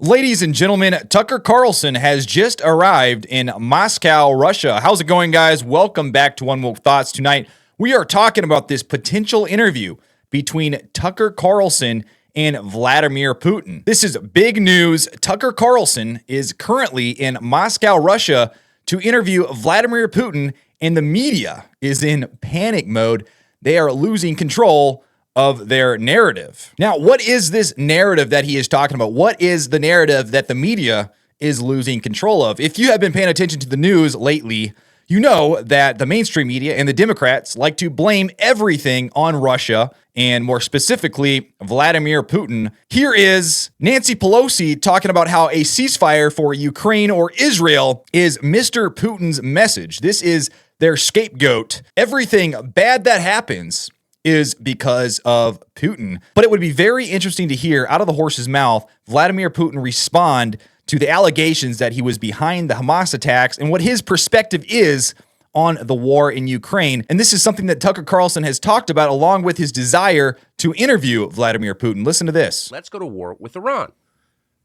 Ladies and gentlemen, Tucker Carlson has just arrived in Moscow, Russia. How's it going, guys? Welcome back to UnwokeThoughts. Tonight, we are talking about this potential interview between Tucker Carlson and Vladimir Putin. This is big news. Tucker Carlson is currently in Moscow, Russia to interview Vladimir Putin, and the media is in panic mode. They are losing control of their narrative. Now, what is this narrative that he is talking about? What is the narrative that the media is losing control of? If you have been paying attention to the news lately, you know that the mainstream media and the Democrats like to blame everything on Russia, and more specifically, Vladimir Putin. Here is Nancy Pelosi talking about how a ceasefire for Ukraine or Israel is Mr. Putin's message. This is their scapegoat. Everything bad that happens is because of Putin. But it would be very interesting to hear out of the horse's mouth Vladimir Putin respond to the allegations that he was behind the Hamas attacks and what his perspective is on the war in Ukraine. And this is something that Tucker Carlson has talked about along with his desire to interview Vladimir Putin. Listen to this. Let's go to war with Iran.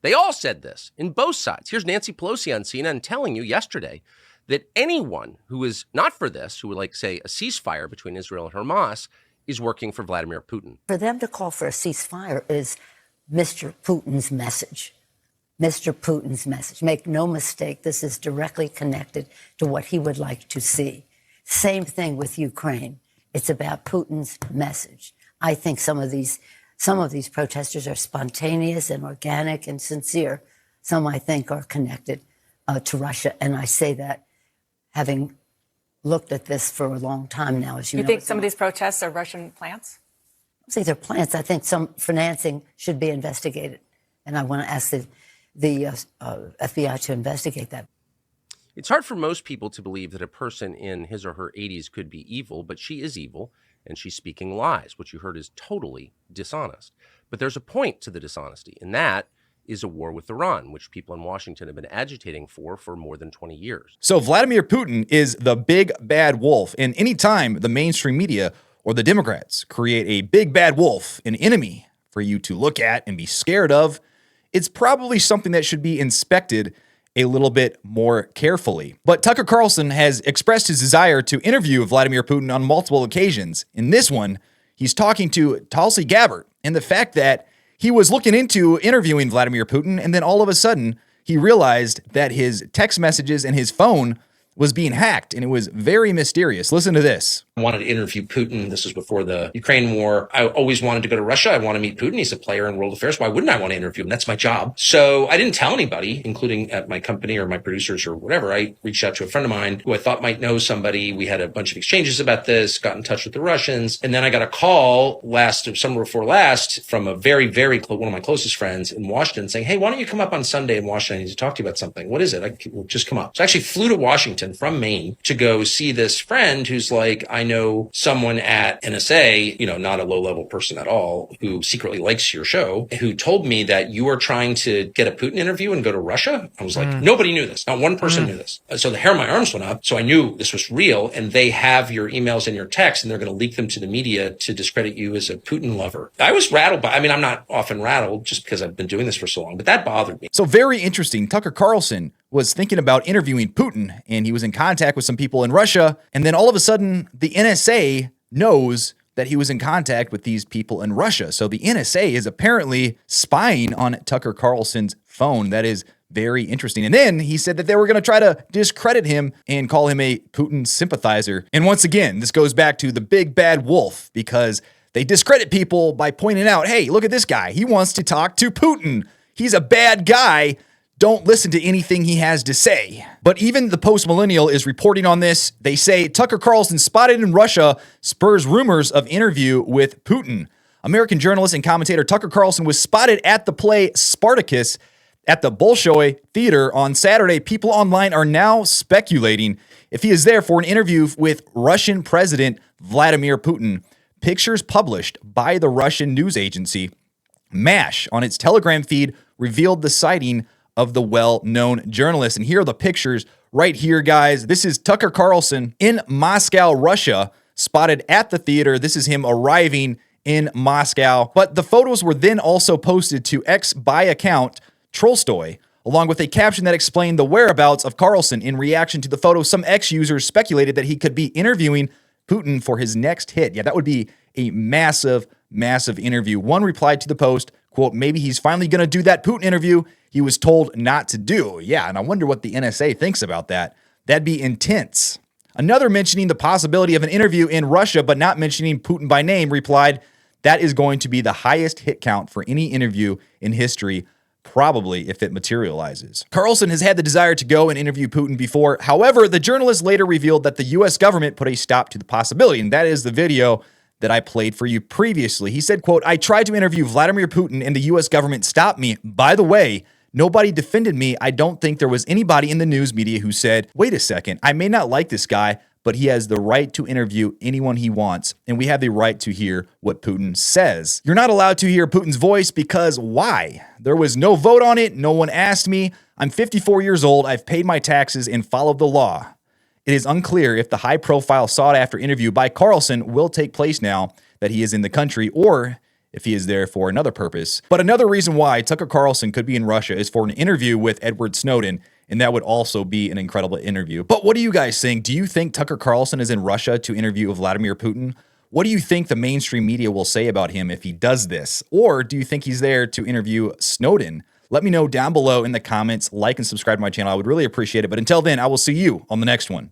They all said this in both sides. Here's Nancy Pelosi on CNN telling you yesterday that anyone who is not for this, who would like, say, a ceasefire between Israel and Hamas, is working for Vladimir Putin. For them to call for a ceasefire is Mr. Putin's message. Mr. Putin's message. Make no mistake, this is directly connected to what he would like to see. Same thing with Ukraine. It's about Putin's message. I think some of these protesters are spontaneous and organic and sincere. Some, I think, are connected to Russia. And I say that having looked at this for a long time now, as you know. You think some of these protests are Russian plants? I don't think they're plants. I think some financing should be investigated. And I want to ask the FBI to investigate that. It's hard for most people to believe that a person in his or her 80s could be evil, but she is evil, and she's speaking lies. What you heard is totally dishonest. But there's a point to the dishonesty, and that is a war with Iran, which people in Washington have been agitating for more than 20 years. So Vladimir Putin is the big bad wolf. And anytime the mainstream media or the Democrats create a big bad wolf, an enemy for you to look at and be scared of, it's probably something that should be inspected a little bit more carefully. But Tucker Carlson has expressed his desire to interview Vladimir Putin on multiple occasions. In this one, he's talking to Tulsi Gabbard, and the fact that he was looking into interviewing Vladimir Putin, and then all of a sudden, he realized that his text messages and his phone was being hacked, and it was very mysterious. Listen to this. I wanted to interview Putin. This was before the Ukraine war. I always wanted to go to Russia. I want to meet Putin. He's a player in world affairs. Why wouldn't I want to interview him? That's my job. So I didn't tell anybody, including at my company or my producers or whatever. I reached out to a friend of mine who I thought might know somebody. We had a bunch of exchanges about this, got in touch with the Russians. And then I got a call summer before last from a very, very one of my closest friends in Washington saying, hey, why don't you come up on Sunday in Washington? I need to talk to you about something. What is it? We'll just come up. So I actually flew to Washington from Maine to go see this friend who's like, I know someone at NSA, not a low-level person at all, who secretly likes your show, who told me that you are trying to get a Putin interview and go to Russia. I was like, nobody knew this. Not one person knew this. So the hair on my arms went up. So I knew this was real. And they have your emails and your texts, and they're going to leak them to the media to discredit you as a Putin lover. I was rattled I'm not often rattled just because I've been doing this for so long, but that bothered me. So very interesting. Tucker Carlson was thinking about interviewing Putin, and he was in contact with some people in Russia. And then all of a sudden, the NSA knows that he was in contact with these people in Russia. So the NSA is apparently spying on Tucker Carlson's phone. That is very interesting. And then he said that they were going to try to discredit him and call him a Putin sympathizer. And once again, this goes back to the big bad wolf, because they discredit people by pointing out, hey, look at this guy. He wants to talk to Putin. He's a bad guy. Don't listen to anything he has to say. But even the Post-Millennial is reporting on this. They say Tucker Carlson spotted in Russia spurs rumors of interview with Putin. American journalist and commentator Tucker Carlson was spotted at the play Spartacus at the Bolshoi Theater on Saturday. People online are now speculating if he is there for an interview with Russian President Vladimir Putin. Pictures published by the Russian news agency MASH on its Telegram feed revealed the sighting of the well-known journalist. And here are the pictures right here, guys. This is Tucker Carlson in Moscow, Russia, spotted at the theater. This is him arriving in Moscow. But the photos were then also posted to X by account Trollstoy, along with a caption that explained the whereabouts of Carlson. In reaction to the photo, some ex-users speculated that he could be interviewing Putin for his next hit. Yeah, that would be a massive, massive interview. One replied to the post, quote, maybe he's finally going to do that Putin interview he was told not to do. Yeah, and I wonder what the NSA thinks about that. That'd be intense. Another, mentioning the possibility of an interview in Russia but not mentioning Putin by name, replied, that is going to be the highest hit count for any interview in history, probably, if it materializes. Carlson has had the desire to go and interview Putin before. However, the journalist later revealed that the U.S. government put a stop to the possibility, and that is the video that I played for you previously. He said, quote, I tried to interview Vladimir Putin and the U.S. government stopped me. By the way, nobody defended me. I don't think there was anybody in the news media who said, wait a second, I may not like this guy, but he has the right to interview anyone he wants, and we have the right to hear what Putin says. You're not allowed to hear Putin's voice because why? There was no vote on it. No one asked me. I'm 54 years old. I've paid my taxes and followed the law. It is unclear if the high-profile sought-after interview by Carlson will take place now that he is in the country, or if he is there for another purpose. But another reason why Tucker Carlson could be in Russia is for an interview with Edward Snowden, and that would also be an incredible interview. But what do you guys think? Do you think Tucker Carlson is in Russia to interview Vladimir Putin? What do you think the mainstream media will say about him if he does this? Or do you think he's there to interview Snowden? Let me know down below in the comments. Like and subscribe to my channel. I would really appreciate it. But until then, I will see you on the next one.